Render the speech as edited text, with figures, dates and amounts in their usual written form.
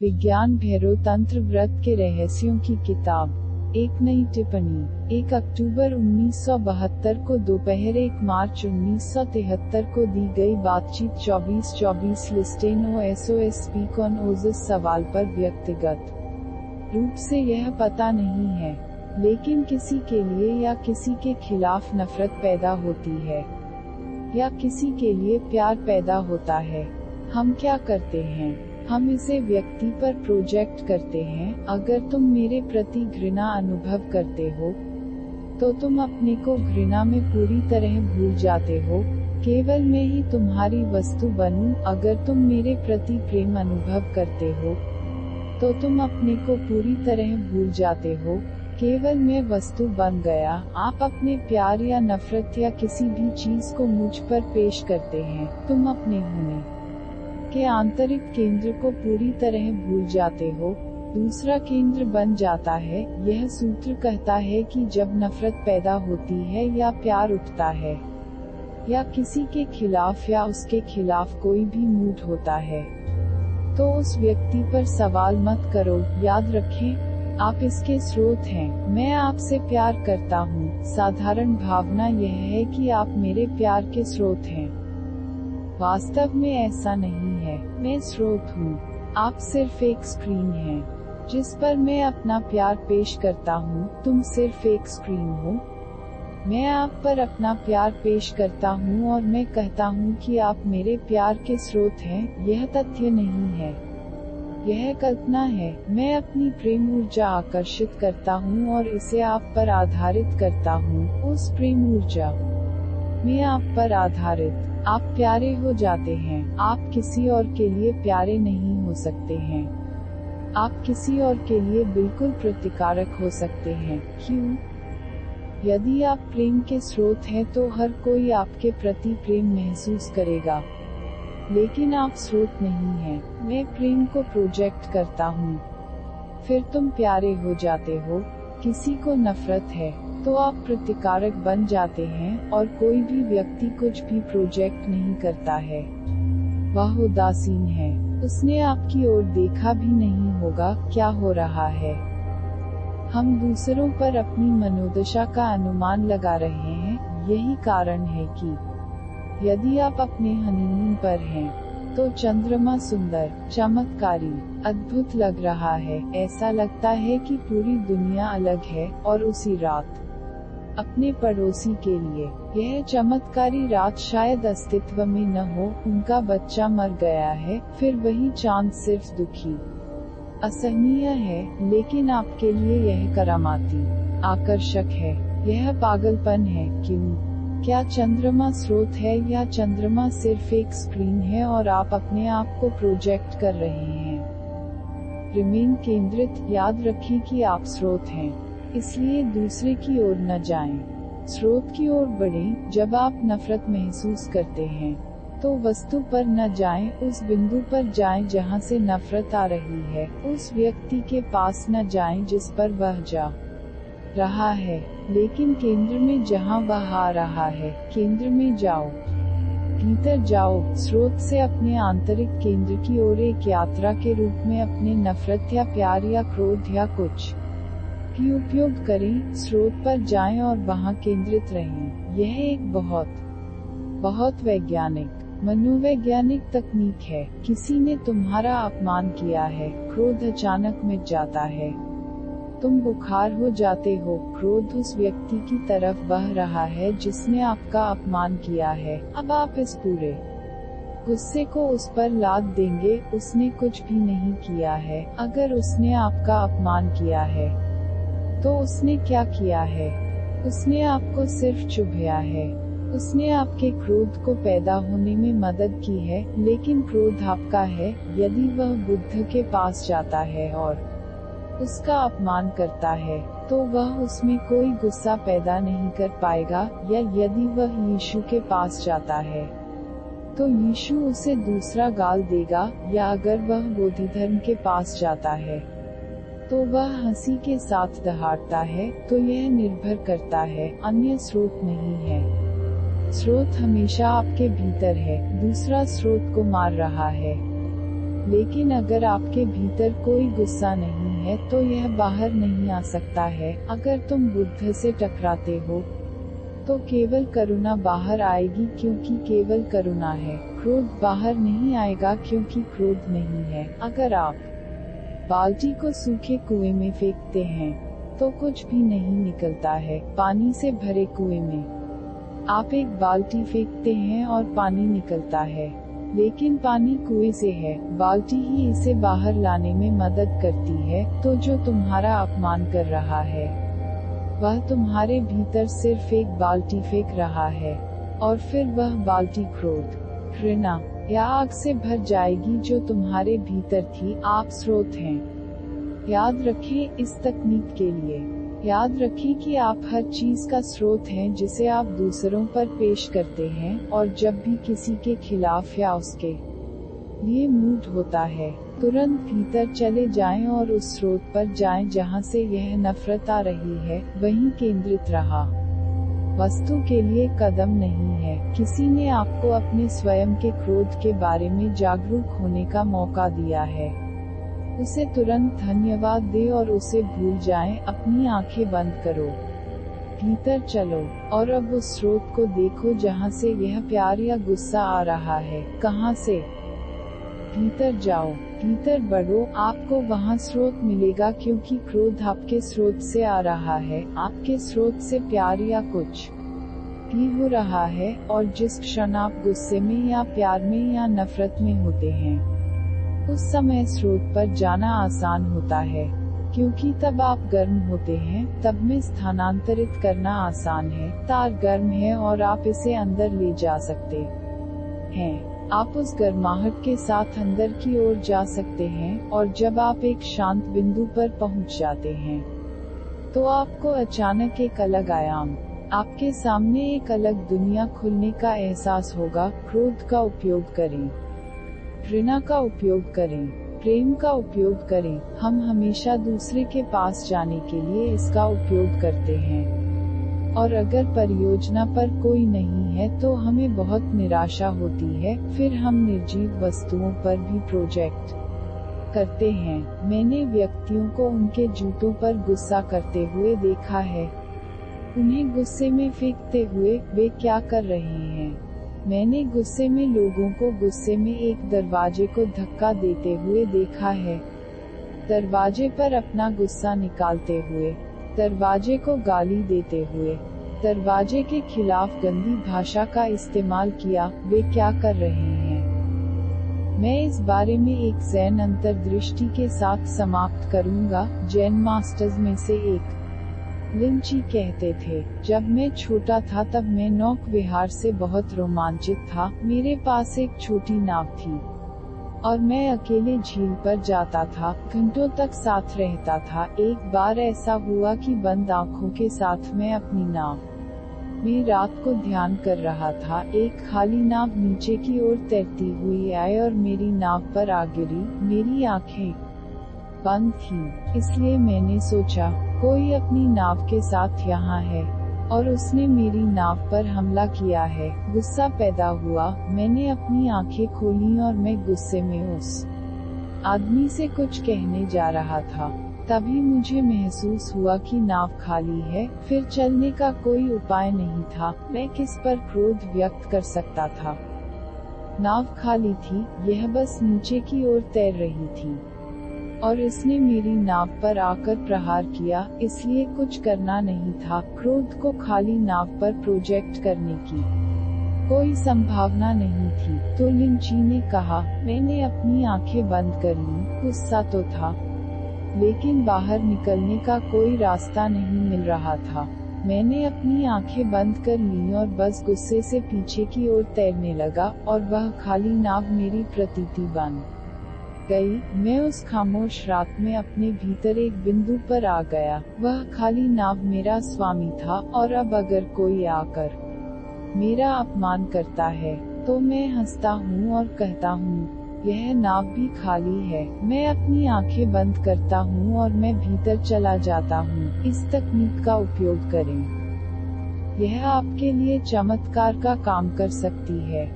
विज्ञान भैरव तंत्र व्रत के रहस्यों की किताब। एक नई टिप्पणी। 1 अक्टूबर 1972 को दोपहर 1 मार्च 1973 को दी गई बातचीत 24-24 लिस्टेनो एसओएस स्पीक ऑन ओजस सवाल पर व्यक्तिगत रूप से यह पता नहीं है, लेकिन किसी के लिए या किसी के खिलाफ नफरत पैदा होती है या किसी के लिए प्यार पैदा होता है। हम क्या करते हैं? हम इसे व्यक्ति पर प्रोजेक्ट करते हैं। अगर तुम मेरे प्रति घृणा अनुभव करते हो, तो तुम अपने को घृणा में पूरी तरह भूल जाते हो। केवल मैं ही तुम्हारी वस्तु बनूं। अगर तुम मेरे प्रति प्रेम अनुभव करते हो, तो तुम अपने को पूरी तरह भूल जाते हो। केवल मैं वस्तु बन गया। आप अपने प्यार या नफरत या किसी भी चीज को मुझ पर पेश करते हैं। तुम अपने होने के आंतरिक केंद्र को पूरी तरह भूल जाते हो। दूसरा केंद्र बन जाता है। यह सूत्र कहता है कि जब नफरत पैदा होती है या प्यार उठता है या किसी के खिलाफ या उसके खिलाफ कोई भी मूड होता है, तो उस व्यक्ति पर सवाल मत करो। याद रखें, आप इसके स्रोत हैं। मैं आपसे प्यार करता हूँ। साधारण भावना यह है कि आप मेरे प्यार के स्रोत हैं। वास्तव में ऐसा नहीं है। मैं स्रोत हूँ। आप सिर्फ एक स्क्रीन हैं, जिस पर मैं अपना प्यार पेश करता हूँ। तुम सिर्फ एक स्क्रीन हो। मैं आप पर अपना प्यार पेश करता हूँ और मैं कहता हूँ कि आप मेरे प्यार के स्रोत हैं। यह तथ्य नहीं है, यह कल्पना है। मैं अपनी प्रेम ऊर्जा आकर्षित करता हूँ और इसे आप पर आधारित करता हूँ। उस प्रेम ऊर्जा में आप पर आधारित आप प्यारे हो जाते हैं। आप किसी और के लिए प्यारे नहीं हो सकते हैं। आप किसी और के लिए बिल्कुल प्रतिकारक हो सकते हैं। क्यों? यदि आप प्रेम के स्रोत हैं तो हर कोई आपके प्रति प्रेम महसूस करेगा, लेकिन आप स्रोत नहीं हैं। मैं प्रेम को प्रोजेक्ट करता हूँ, फिर तुम प्यारे हो जाते हो। किसी को नफरत है, तो आप प्रतिकारक बन जाते हैं और कोई भी व्यक्ति कुछ भी प्रोजेक्ट नहीं करता है। वह उदासीन है। उसने आपकी ओर देखा भी नहीं होगा। क्या हो रहा है? हम दूसरों पर अपनी मनोदशा का अनुमान लगा रहे हैं। यही कारण है कि यदि आप अपने हनीमून पर हैं, तो चंद्रमा सुंदर, चमत्कारी, अद्भुत लग रहा है। ऐसा लगता है कि पूरी दुनिया अलग है। और उसी रात अपने पड़ोसी के लिए यह चमत्कारी रात शायद अस्तित्व में न हो। उनका बच्चा मर गया है। फिर वही चांद सिर्फ दुखी, असहनीय है, लेकिन आपके लिए यह करामाती, आकर्षक है। यह पागलपन है। क्यों? क्या चंद्रमा स्रोत है या चंद्रमा सिर्फ एक स्क्रीन है और आप अपने आप को प्रोजेक्ट कर रहे हैं? रिमेन केंद्रित। याद रखें कि आप स्रोत हैं, इसलिए दूसरे की ओर न जाएं। स्रोत की ओर बढ़ें। जब आप नफरत महसूस करते हैं, तो वस्तु पर न जाएं। उस बिंदु पर जाएं जहां से नफरत आ रही है। उस व्यक्ति के पास न जाएं जिस पर वह जा रहा है, लेकिन केंद्र में जहां वह आ रहा है। केंद्र में जाओ, भीतर जाओ। स्रोत से अपने आंतरिक केंद्र की ओर एक यात्रा के रूप में अपने नफरत या प्यार या क्रोध या कुछ भी उपयोग करें। स्रोत पर जाएं और वहां केंद्रित रहें। यह एक बहुत वैज्ञानिक, मनोवैज्ञानिक तकनीक है। किसी ने तुम्हारा अपमान किया है, क्रोध अचानक मिट जाता है। तुम बुखार हो जाते हो। क्रोध उस व्यक्ति की तरफ बह रहा है जिसने आपका अपमान किया है। अब आप इस पूरे गुस्से को उस पर लाद देंगे। उसने कुछ भी नहीं किया है। अगर उसने आपका अपमान किया है, तो उसने क्या किया है? उसने आपको सिर्फ चुभया है। उसने आपके क्रोध को पैदा होने में मदद की है, लेकिन क्रोध आपका है। यदि वह बुद्ध के पास जाता है और उसका अपमान करता है, तो वह उसमें कोई गुस्सा पैदा नहीं कर पाएगा। या यदि वह यीशु के पास जाता है, तो यीशु उसे दूसरा गाल देगा। या अगर वह बोधि धर्म के पास जाता है, तो वह हंसी के साथ दहाड़ता है। तो यह निर्भर करता है, अन्य स्रोत नहीं है। स्रोत हमेशा आपके भीतर है। दूसरा स्रोत को मार रहा है। लेकिन अगर आपके भीतर कोई गुस्सा नहीं है तो यह बाहर नहीं आ सकता है। अगर तुम बुद्ध से टकराते हो तो केवल करुणा बाहर आएगी क्योंकि केवल करुणा है। क्रोध बाहर नहीं आएगा क्योंकि क्रोध नहीं है। अगर आप बाल्टी को सूखे कुएं में फेंकते हैं तो कुछ भी नहीं निकलता है। पानी से भरे कुएं में आप एक बाल्टी फेंकते हैं और पानी निकलता है, लेकिन पानी कुएं से है, बाल्टी ही इसे बाहर लाने में मदद करती है। तो जो तुम्हारा अपमान कर रहा है वह तुम्हारे भीतर सिर्फ एक बाल्टी फेंक रहा है, और फिर वह बाल्टी क्रोध, घृणा या आग से भर जाएगी जो तुम्हारे भीतर थी। आप स्रोत हैं। याद रखें, इस तकनीक के लिए याद रखें कि आप हर चीज का स्रोत हैं जिसे आप दूसरों पर पेश करते हैं, और जब भी किसी के खिलाफ या उसके लिए मूड होता है तुरंत भीतर चले जाएं और उस स्रोत पर जाएं जहां से यह नफरत आ रही है, वहीं केंद्रित रहा। वस्तु के लिए कदम नहीं है। किसी ने आपको अपने स्वयं के क्रोध के बारे में जागरूक होने का मौका दिया है। उसे तुरंत धन्यवाद दे और उसे भूल जाएं। अपनी आंखें बंद करो, भीतर चलो, और अब उस स्रोत को देखो जहां से यह प्यार या गुस्सा आ रहा है। कहां से? भीतर जाओ, भीतर बढ़ो, आपको वहां स्रोत मिलेगा क्योंकि क्रोध आपके स्रोत से आ रहा है, आपके स्रोत से प्यार या कुछ भी हो रहा है। और जिस क्षण आप गुस्से में या प्यार में या नफरत में होते हैं उस समय स्रोत पर जाना आसान होता है, क्योंकि तब आप गर्म होते हैं। तब में स्थानांतरित करना आसान है। तार गर्म है और आप इसे अंदर ले जा सकते हैं। आप उस गर्माहट के साथ अंदर की ओर जा सकते हैं, और जब आप एक शांत बिंदु पर पहुंच जाते हैं तो आपको अचानक एक अलग आयाम, आपके सामने एक अलग दुनिया खुलने का एहसास होगा। क्रोध का उपयोग करें, घृणा का उपयोग करें, प्रेम का उपयोग करें। हम हमेशा दूसरे के पास जाने के लिए इसका उपयोग करते हैं, और अगर परियोजना पर कोई नहीं है तो हमें बहुत निराशा होती है। फिर हम निर्जीव वस्तुओं पर भी प्रोजेक्ट करते हैं। मैंने व्यक्तियों को उनके जूतों पर गुस्सा करते हुए देखा है, उन्हें गुस्से में फेंकते हुए। वे क्या कर रहे हैं? मैंने गुस्से में लोगों को गुस्से में एक दरवाजे को धक्का देते हुए देखा है, दरवाजे पर अपना गुस्सा निकालते हुए, दरवाजे को गाली देते हुए, दरवाजे के खिलाफ गंदी भाषा का इस्तेमाल किया। वे क्या कर रहे हैं? मैं इस बारे में एक जैन अंतर्दृष्टि के साथ समाप्त करूंगा। जैन मास्टर्स में से एक लिंची कहते थे, जब मैं छोटा था तब मैं नौक विहार से बहुत रोमांचित था। मेरे पास एक छोटी नाव थी और मैं अकेले झील पर जाता था, घंटों तक साथ रहता था। एक बार ऐसा हुआ कि बंद आंखों के साथ मैं अपनी नाव में रात को ध्यान कर रहा था। एक खाली नाव नीचे की ओर तैरती हुई आई और मेरी नाव पर आ गिरी। मेरी आंखें बंद थीं, इसलिए मैंने सोचा कोई अपनी नाव के साथ यहाँ है और उसने मेरी नाव पर हमला किया है। गुस्सा पैदा हुआ। मैंने अपनी आंखें खोलीं और मैं गुस्से में उस आदमी से कुछ कहने जा रहा था। तभी मुझे महसूस हुआ कि नाव खाली है। फिर चलने का कोई उपाय नहीं था। मैं किस पर क्रोध व्यक्त कर सकता था? नाव खाली थी, यह बस नीचे की ओर तैर रही थी और इसने मेरी नाव पर आकर प्रहार किया, इसलिए कुछ करना नहीं था। क्रोध को खाली नाव पर प्रोजेक्ट करने की कोई संभावना नहीं थी। तो लिंची ने कहा, मैंने अपनी आंखें बंद कर ली। गुस्सा तो था, लेकिन बाहर निकलने का कोई रास्ता नहीं मिल रहा था। मैंने अपनी आंखें बंद कर ली और बस गुस्से से पीछे की ओर तैरने लगा, और वह खाली नाव मेरी प्रतीति बन गई। मैं उस खामोश रात में अपने भीतर एक बिंदु पर आ गया। वह खाली नाव मेरा स्वामी था, और अब अगर कोई आकर मेरा अपमान करता है तो मैं हंसता हूँ और कहता हूँ, यह नाव भी खाली है। मैं अपनी आंखें बंद करता हूँ और मैं भीतर चला जाता हूँ। इस तकनीक का उपयोग करें, यह आपके लिए चमत्कार का काम कर सकती है।